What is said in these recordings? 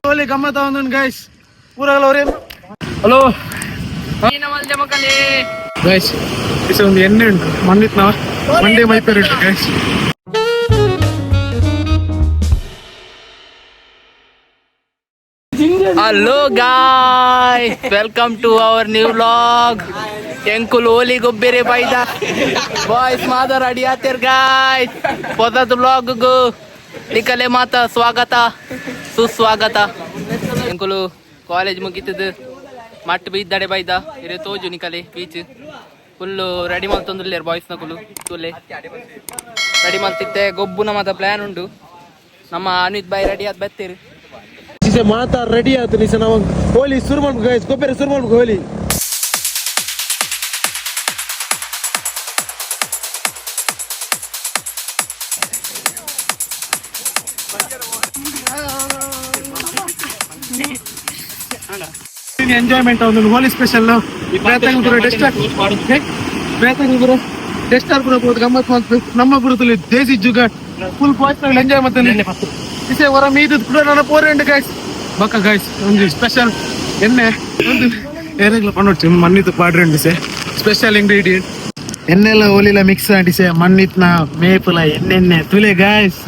ಹೋಲಿ ಗಮ್ಮತ್ತ ಒಂದು ಗೈಸ್ ಊರಾಗಲ್ಲ ಅವ್ರೆ. Hello guys ಇಸ ಒಂದು ಎಣ್ಣೆ ಉಂಟು ಮಂಡಿತ್ ನಾವು ಮಂಡೆ ಮೈಪೇರು ಉಂಟು guys. Hello guys, welcome to our new vlog. Enkul holi gobbere baida. Boys mother ready ater guys. Podat vlog go. Nikale mata swagata. Suswagata. Enkulu college mugitadu. Matt biddade baida. Ire toju nikale beach. Full ready maltondulleru boys nakulu. Tule. Ready maltitte gobbuna mata plan undu. Namma Anit bhai ready ad bettiru. इसे माता ready आते निसे ना Holi Surman guys कोपेरे Surman Holi enjoyment ಒಂದು ಹೋಲಿ special ಈ ಪ್ರಯತ್ನ ಕೂಡ ಡೆಸ್ಟಾರ್ ಕೂಡ ಬಹುದು ಗಮ್ಮತ್ ಮಾಡ್ತು ನಮ್ಮ ಗುರುತಲ್ಲಿ ದೇಸಿ ಜುಗ ಫುಲ್ ಬಾಯ್ಸ್ ಎಂಜಾಯ್ ಮಾಡ್ತಾನೆ ಇಸೆ ಹೊರ ಮೀದು ಕೂಡ ನನ್ನ ಪೋರೆಂಡ್ ಗೈಸ್ ಬಕ್ಕ ಗೈಸ್ ಒಂದು ಸ್ಪೆಷಲ್ ಎಣ್ಣೆ ಒಂದು ಏರೆಗ್ಲ ಪಣ್ಣೊಟ್ಟು ಮಣ್ಣಿತ್ತು ಪಾಡ್ರೆಂಡಿಸೆ ಸ್ಪೆಷಲ್ ಇಂಗ್ರೀಡಿಯೆಂಟ್ ಎಣ್ಣೆಲ್ಲ ಹೋಲಿಲ್ಲ ಮಿಕ್ಸ್ ಆಡಿಸೆ ಮಣ್ಣಿತ್ನ ಮೇಪುಲ ಎಣ್ಣೆಣ್ಣೆ ತುಲೆ ಗೈಸ್.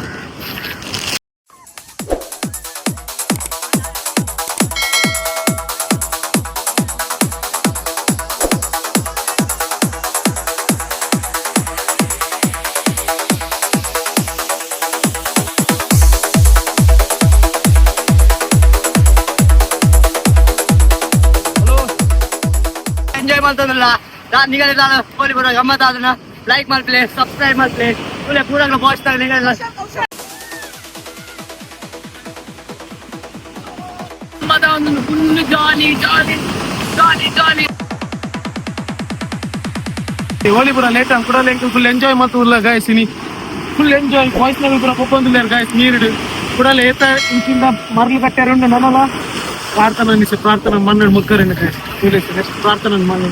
ಎಂಜಾಯ್ ಮಾಡ್ತದಲ್ಲ ನಿಗಲೆ ನಾನು ಹೋಲಿ ಬರೋ ಗಮ್ಮತ್ ಅದನ್ನ ಲೈಕ್ ಮಾಡ್ಲಿ ಸಬ್ಸ್ಕ್ರೈಬ್ ಮಾಡ್ಲಿ ಒಳ್ಳೆ ಪೂರಾಗ್ಲ ಬಾಯ್ಸ್ ತಾರೆ ನಿಗಲೆಲ್ಲ ಗಮ್ಮತ ಒಂದು ಫುಲ್ ಜಾಲಿ ಜಾಲಿ ಜಾಲಿ ಜಾಲಿ ಹೋಲಿ ಪೂರ ಲೇಟ್ ಕೂಡ ಫುಲ್ ಎಂಜಾಯ್ ಮಾಡ್ತಲ್ಲ ಗಾಯ್ಸ್ ಇನಿ ಫುಲ್ ಎಂಜಾಯ್ ಬಾಯ್ಸ್ ನಲ್ಲಿ ಪೂರ ಕೊಪ್ಪೊಂದಿಲ್ಲ ಗಾಯ್ಸ್ ನೀರಿಡು ಕೂಡ ಏತ ಇಂಚಿಂದ ಮರಳು ಕಟ್ಟಾರುಂಡು ನನ್ನಲ್ಲ ಪ್ರಾರ್ಥನಾ ನಿಸೆ ಪ್ರಾರ್ಥನಾ ಮನ್ನಡ್ ಮುಕ್ಕರೇನು ಗಾಯ್ಸ್ ನೆಕ್ಸ್ಟ್ ಪ್ರಾರ್ಥನಾ ಮಾಡಿ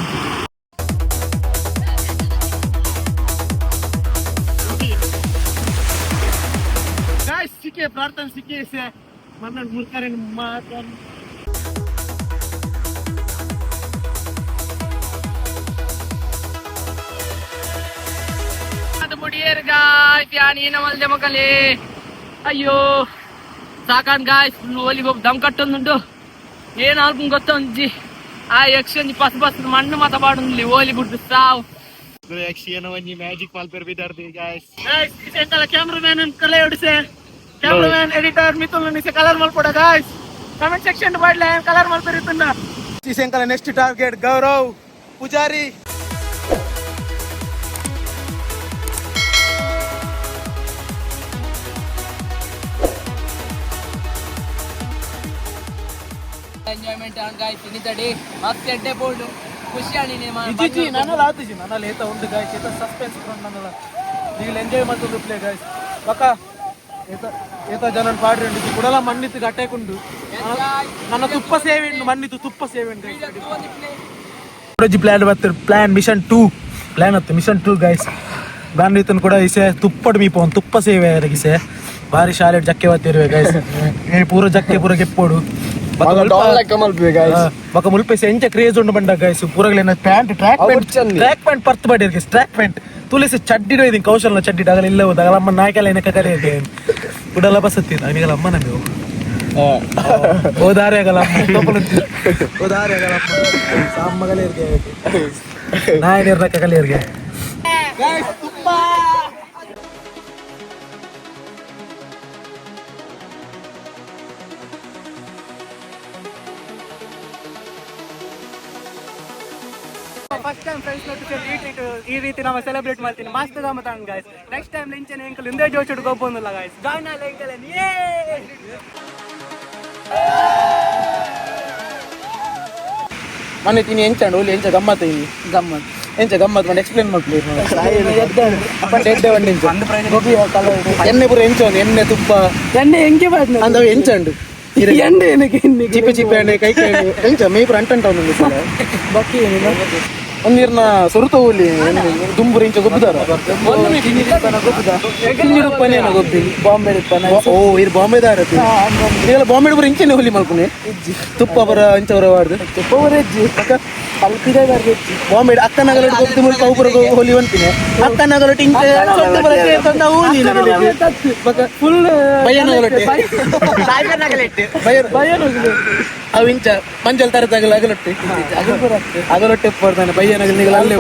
ಗಾಯ್ಸ್ ಸಿಕ್ಕಿ ಪ್ರಾರ್ಥನಾ ಸಿಕ್ಕಿ ಸೆ ಮನ್ನಡ್ ಮುಕ್ಕರೇನು ಮಾತ್ರ ಮುಡಿಯೇರು ಗಾಯ್ಸ್ ಯಾನೀನ ಮಲ್ದೆ ಮಕ್ಕಳೇ ಅಯ್ಯೋ ಸಾಕಾನ್ ಗಾಯ್ಸ್ ಫುಲ್ ಹೋಲಿಗೆ ಹೋಗಿ ದಮ್ ಕಟ್ಟೊಂದುಂಟು ಏನ್ ಆಲ್ಕೊಂಡ್ ಗೊತ್ತೊಂಜಿ ಆ ಯಕ್ಷಿ ಪಸ್ ಪಸ್ ಮಣ್ಣು ಮಾತ ಪಾಡುಂದ್ಲಿ ಹೋಲಿ ಬಿಟ್ಟು ಸಾವು ಯಕ್ಷಿಯನ ಒಂಜಿ ಮ್ಯಾಜಿಕ್ ಮಾಲ್ಪೇರ್ ಬಿದ್ದಾರ್ದಿ ಗಾಯ್ಸ್ ಕ್ಯಾಮ್ರಾಮನ್ ಕಲೆ ಹೊಡಿಸೆ ಕ್ಯಾಮ್ರಾಮನ್ ಎಡಿಟರ್ ಮಿಥುನ್ ನಿಸೆ ಕಲರ್ ಮಲ್ಪಡ ಗಾಯ್ಸ್ ಕಮೆಂಟ್ ಸೆಕ್ಷನ್ ಬಾಡ್ಲೆ ಕಲರ್ ಮಲ್ಪೇರ್ ಇತ್ತಂದ ಸೆಂಕಲ next target Gaurav Poojari enjoyment guys ಇನ್ನಿತಡಿ ಮತ್ತೆ ಎಡ್ಡೆ ಬೋರ್ಡು ಖುಷಿ ಆಣಿನಿ ಇಜ್ಜಿ ನನ್ನಲ್ಲ ಆತಿಜಿ ನನ್ನಲ್ಲ ಏತ ಉಂಡು ಗಾಯ್ಸ್ ಏತ ಸಸ್ಪೆನ್ಸ್ ಫ್ರಮ್ ನನ್ನಲ್ಲ ಈಗ ಎಂಜಾಯ್ ಮಾಡ್ಕೊಂಡು ಪ್ಲೇ ಗಾಯ್ಸ್ ಬಕ ಏತ ಏತ ಜನನ್ ಪಾಡ್ರಿ ಉಂಡು ಕೂಡಲ ಮಣ್ಣಿತ್ತು ಗಟ್ಟೆಕುಂಡು ನನ್ನ ತುಪ್ಪ ಸೇವೆ ಉಂಡು ಮಣ್ಣಿತ್ತು ತುಪ್ಪ ಸೇವೆ ಉಂಡು ಗಾಯ್ಸ್ ಪ್ಲಾನ್ ಬರ್ತದೆ ಪ್ಲಾನ್ ಮಿಷನ್ 2 ಪ್ಲಾನ್ ಅತ್ತು ಮಿಷನ್ 2 ಗಾಯ್ಸ್ ಬಾಂಡಿತನ್ ಕೂಡ ಇಸೆ ತುಪ್ಪಡ್ ಮೀಪೋನ್ ತುಪ್ಪ ಸೇವೆ ಆಗಿಸೆ ಬಾರಿ ಶಾಲೆ ಜಕ್ಕೆ ಬತ್ತಿರುವೆ ಗಾಯ್ಸ್ ಪೂರ ಜಕ್ಕೆ ಪೂರ ಕೆಪ್ಪೋಡು ಬಕ ಮುಲ್ಪೆ ಎಂಚ ಕ್ರೇಜ್ ಉಂಡು ಬಂಡ guys ಪೂರಗಲೇನ pant track pant ಪರ್ತ್ ಬಾಡಿರ್ guys track pant ತುಲಿಸಿ ಚಡ್ಡಿಡೋ ಇದೀನಿ ಕೌಶಲ್ನ ಚಡ್ಡಿಡ ಆಗಲ್ಲ ಇಲ್ಲ ಹೋದಾಗ ಅಮ್ಮ ನಾಯಕಲ್ಲ ಏನಕ್ಕ ಕರೆಯದೆ ಉಡಲ್ಲ ಬಸತ್ತೀನಿ ಅವನಿಗೆಲ್ಲ ಅಮ್ಮ ನಮಗೆ ಓದಾರೆ ಆಗಲ್ಲ ಓದಾರೆ ಆಗಲ್ಲ ಸಾಮಗಲೇರ್ಗೆ ನಾಯನಿರ್ದಕ್ಕ ಕಲಿಯರ್ಗೆ ಫಸ್ಟ್ ಟೈಮ್ ಫ್ರೆಂಡ್ಸ್ ಜೊತೆ ಈ ರೀತಿ ನಾವು ಸೆಲೆಬ್ರೇಟ್ ಮಾಡ್ತೀನಿ ಮಸ್ತ್ ಗಮ್ಮತ್ ಗಾಯ್ಸ್ ನೆಕ್ಸ್ಟ್ ಟೈಮ್ ಲಿಂಚನೆ ಎಂಕಲ್ ಹಿಂದೆ ಜೋಚಿಡ್ ಗೊಬ್ಬೊಂದಿಲ್ಲ ಗಾಯ್ಸ್ ಗಾಯ್ನಲ್ಲ ಎಂಕಲ್ ಮನೆ ತಿನಿ ಎಂಚಂಡು ಓಲಿ ಎಂಚ ಗಮ್ಮತ್ ಇನಿ ಗಮ್ಮತ್ ಎಂಚ ಗಮ್ಮತ್ ಮಾಡಿ ಎಕ್ಸ್ಪ್ಲೇನ್ ಮಾಡ್ಲಿ ಎಡ್ಡೆ ಒಂದ್ ಇಂಚ ಎಣ್ಣೆ ಪೂರ ಎಂಚ ಒಂದು ಎಣ್ಣೆ ತುಪ್ಪ ಎಣ್ಣೆ ಎಂಗೆ ಬಾದ್ನ ಅಂದವ ಎಂಚಂಡು ಎಣ್ಣೆ ಚಿಪ್ಪೆ ಚಿಪ್ಪೆ ಎಣ್ಣೆ ಕೈ ಕೈ ಎಂಚ ಮೇ ಪೂರ ಅಂಟಂಟ ಒಂದು ಬಕ್ಕಿ ಒಂದಿರ್ನ ಸೊರುತ ಹೋಲಿ ದುಂಬುರಿ ಇಂಚ ಗೊಬ್ಬದಾರ ಪನೇನ ಗೊಬ್ಬಿ ಬಾಂಬೆ ಓ ಇದು ಬಾಂಬೆದಾರ ಇದೆಲ್ಲ ಬಾಂಬೆ ಬರ ಇಂಚನೆ ಹೋಲಿ ಮಲ್ಪನೆ ತುಪ್ಪ ಬರ ಇಂಚವರ ವಾರ್ದು ತುಪ್ಪ ಬರ ಹೆಜ್ಜಿ ಅಲ್ಪಿದೆ ಬಾಂಬೆ ಅಕ್ಕನಗಲ ಗೊಬ್ಬಿ ಮುಲ್ಪ ಅವು ಬರ ಹೋಲಿ ಅಂತೀನಿ ಅಕ್ಕನಗಲೊಟ್ಟು ಇಂಚ ಹೋಲಿ ಫುಲ್ ಬಯ್ಯನಗಲೊಟ್ಟೆ ಅವು ಇಂಚ ಮಂಜಲ್ ತರದಾಗಲ ಅಗಲೊಟ್ಟೆ ಅಗಲೊಟ್ಟೆ ಬರ್ತಾನೆ ಬಯ್ಯನಗಲ್ ಅಲ್ಲೇ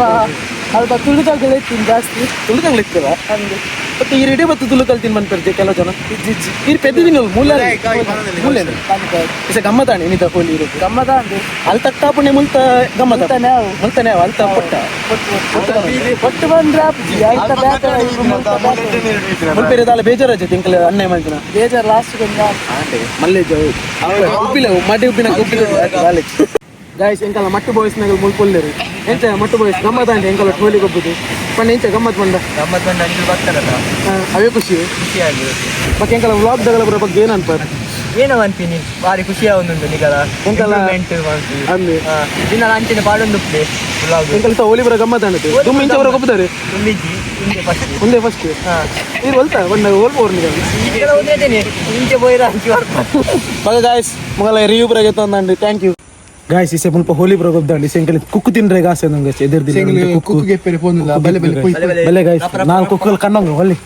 ಅಲ್ಪ ತುಳಿದಾಗಲ ಇತ್ತು ಜಾಸ್ತಿ ತುಳಿದಾಗಲ ಇತ್ತಲ್ಲ ಮತ್ತೆ ಈ ರೆಡಿ ಬತ್ತು ತುಳು ಕಲ್ತೀನಿ ಬಂದ್ಬರ್ತೆ ಕೆಲವು ಜನ ಈ ಪೆದ್ದ ದಿನ ಮೂಲೆ ಗಮ್ಮತಾಣೆ ನಿತ ಹೋಲಿ ಇರೋದು ಗಮ್ಮತ ಅಲ್ಲಿ ತಟ್ಟಾಪಣೆ ಮುಲ್ತ ಗಮ್ಮತ ಮುಲ್ತಾನೆ ಅಲ್ತ ಪೊಟ್ಟ ಪೊಟ್ಟು ಬಂದ್ರೆ ಮುಲ್ಪೇರೆದಾಲ ಬೇಜಾರಾಜೆ ತಿಂಕಲ ಅನ್ನೆ ಮಂದಿನ ಬೇಜಾರು ಲಾಸ್ಟ್ ಮಲ್ಲೇಜ್ ಉಪ್ಪಿಲ್ಲ ಮಡಿ ಉಪ್ಪಿನ ಉಪ್ಪಿನ ಗಾಯ್ಸ್ ಎಂಕಲ್ಲ ಮಟ್ಟು ಬಾಯ್ಸ್ನಾಗ ಮುಲ್ಪೊಲ್ಲೇರು ಎಂಚ ಮಟ್ಟು ಬಾಯ್ಸ್ ಗಮ್ಮತ್ ಅಂಡೆ ಎಂಕಲ್ಲ ಹೋಲಿ ಗೊಬ್ಬದು ಪಣ್ಣ ಎಂಚ ಗಮ್ಮತ್ ಬಂದ ಅಂಜಲ್ ಬರ್ತಾರಲ್ಲ ಅವೇ ಖುಷಿ ಮತ್ತೆ ಎಂಕಲ್ಲ ವ್ಲಾಗ್ ದಗಲ ಬಗ್ಗೆ ಏನು ಅನ್ಪಾರ ಏನೋ ಅಂತೀನಿ ಭಾರಿ ಖುಷಿ ಆಗುಂದುಂಟು ನಿಗಲ ಎಂಕಲ್ಲ ಅಂದು ದಿನ ಅಂಚಿನ ಪಾಡೊಂದು ಎಂಕಲ್ ಹೋಲಿ ಬರ ಗಮ್ಮತ್ ಅಂಡತೆ ತುಂಬ ಇಂಚ ಬರ ಗೊಬ್ಬದಾರೆ ಒಂದೇ ಫಸ್ಟ್ ನೀರು ಹೊಲ್ತಾ ಬಂದಾಗ ಹೋಲ್ಪೋರ್ ಇಂಚೆ ಬೋಯ್ರ ಮಗ ಗಾಯ್ಸ್ ಮಗಲ ರಿವ್ಯೂ ಬರಗೆ ತಂದಂಡು ಥ್ಯಾಂಕ್ ಯು ಗಾಯ್ಸ್ ಇಸೆ ಮುಲ್ಪ ಹೋಲಿ ಬರ ಗೊಬ್ಬದಾಂಡಿ ಸೆಂಕಲ್ ಕುಕ್ಕು ತಿನ್ರೆ ಗಾಸೆ ನಂಗೆ ಎದುರ್ದಿಲ್ಲ ಕುಕ್ಕುಗೆ ಪೆರೆ ಪೋನಿಲ್ಲ ಬಲೆ ಗಾಯ್ಸ್ ನಾನು ಕುಕ್ಕಲ್ ಕಣ್ಣಂಗ ಹೊಲ್ಲಿ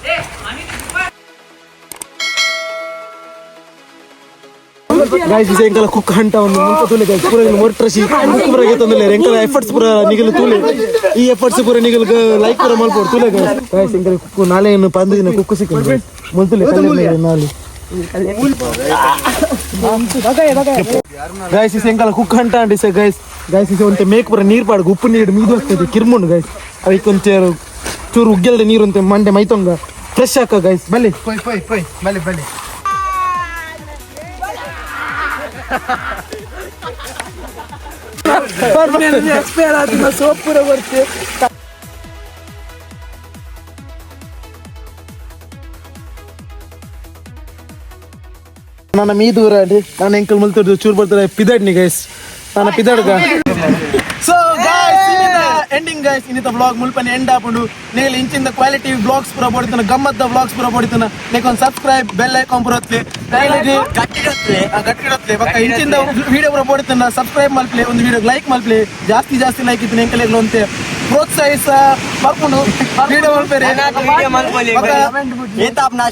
ಗಾಯ್ಸ್ ಇಸೆ ಎಂಕಲ ಕುಕ್ ಹಂಟ ಒಂದು ಮುಲ್ಪ ತುಲೆ ಗಾಯ್ಸ್ ಪೂರ ಮೊರ್ಟ್ರಸಿ ಕುಕ್ಕು ಬರಗೆ ತಂದಿಲ್ಲ ಎಂಕಲ ಎಫರ್ಟ್ಸ್ ಪೂರ ನಿಗಲು ತುಲೆ ಈ ಎಫರ್ಟ್ಸ್ ಪೂರ ನಿಗಲು ಲೈಕ್ ಪೂರ ಮಲ್ಪೋಡು ತುಲೆ ಗಾಯ್ಸ್ ಎಂಕಲ ಕುಕ್ಕು ನಾಳೆ ಇನ್ನು ಪಂದು ದಿನ ಕುಕ್ಕು ಸಿಕ್ಕ ಮುಲ್ತುಲೆ ಕಲ್ಲೆ ನಾಳೆ ಗೈಸ್ ಇಸ್ ಎಂಕಲ ಕುಕ್ ಹಂಟ ಅಂಡಿ ಸೆ ಗೈಸ್ ಇಸ್ ಒಂತೆ ಮೇಕ್ ಪೂರ ನೀರು ಪಾಡ್ಗ ಉಪ್ಪು ನೀರು ಮೀದು ಹೋಗ್ತದೆ ಕಿರ್ಮುಂಡು ಗೈಸ್ ಅದಕ್ಕೆ ಒಂಚೂರು ಚೂರು ಉಗ್ಗೆಲ್ದೆ ನೀರು ಅಂತೆ ಮಂಡೆ ಮೈತೊಂಗ ಫ್ರೆಶ್ ಹಾಕ ಗೈಸ್ ಬಲ್ಲಿ ಬಲ್ಲಿ ಎಕ್ಸ್ಪೈರ್ ಆದ ಸೋಪ್ ಪೂರ ಬರ್ತೆ ನನ್ನ ಮೀ ದೂರ ಅಡಿ ನಾನು ಎಂಕಲ್ ಮುಲ್ತದ್ದು ಚೂರು ಬರ್ತಾರೆ ಪಿದಾಡ್ನಿ ಗೈಸ್ ನಾನು ಪಿದಾಡ್ಗ ಸೊ ಗೈಸ್ ಎಂಡಿಂಗ್ ಗೈಸ್ ಇನ್ನಿತ ಬ್ಲಾಗ್ ಮುಲ್ಪನೆ ಎಂಡ್ ಆಪುಂಡು ನೀಲಿ ಇಂಚಿಂದ ಕ್ವಾಲಿಟಿ ಬ್ಲಾಗ್ಸ್ ಪೂರ ಪಡಿತನ ಗಮ್ಮತ್ತ ಬ್ಲಾಗ್ಸ್ ಪೂರ ಪಡಿತನ ನೀಕ್ ಒಂದು ಸಬ್ಸ್ಕ್ರೈಬ್ ಬೆಲ್ ಐಕಾನ್ ಪುರತ್ಲೆ ಡೈಲಿ ಗಟ್ಟಿಡತ್ಲೆ ಬಕ್ಕ ಇಂಚಿಂದ ವಿಡಿಯೋ ಪೂರ ಪಡಿತನ ಸಬ್ಸ್ಕ್ರೈಬ್ ಮಲ್ಪ್ಲೆ ಒಂದು ವಿಡಿಯೋ ಲೈಕ್ ಮಲ್ಪ್ಲೆ ಜಾಸ್ತಿ ಲೈಕ್ ಇತ್ತು ಎಂಕಲೆಗ್ಲು ಅಂತೆ ಪ್ರೋತ್ಸಾಹಿಸ ಬರ್ಕೊಂಡು ವಿಡಿಯೋ ಮಲ್ಪೇರೆ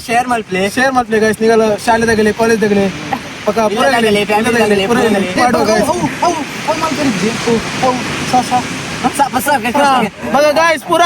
ಶೇರ್ ಮಲ್ಪ್ಲೆ ಗೈಸ್ ನೀಗಲ ಶಾಲೆದಾಗಲಿ ಕಾಲೇಜ್ದಾಗಲಿ ಪಕ್ಕ ಮಗ ಗಾಯ್ಸ್ ಪೂರ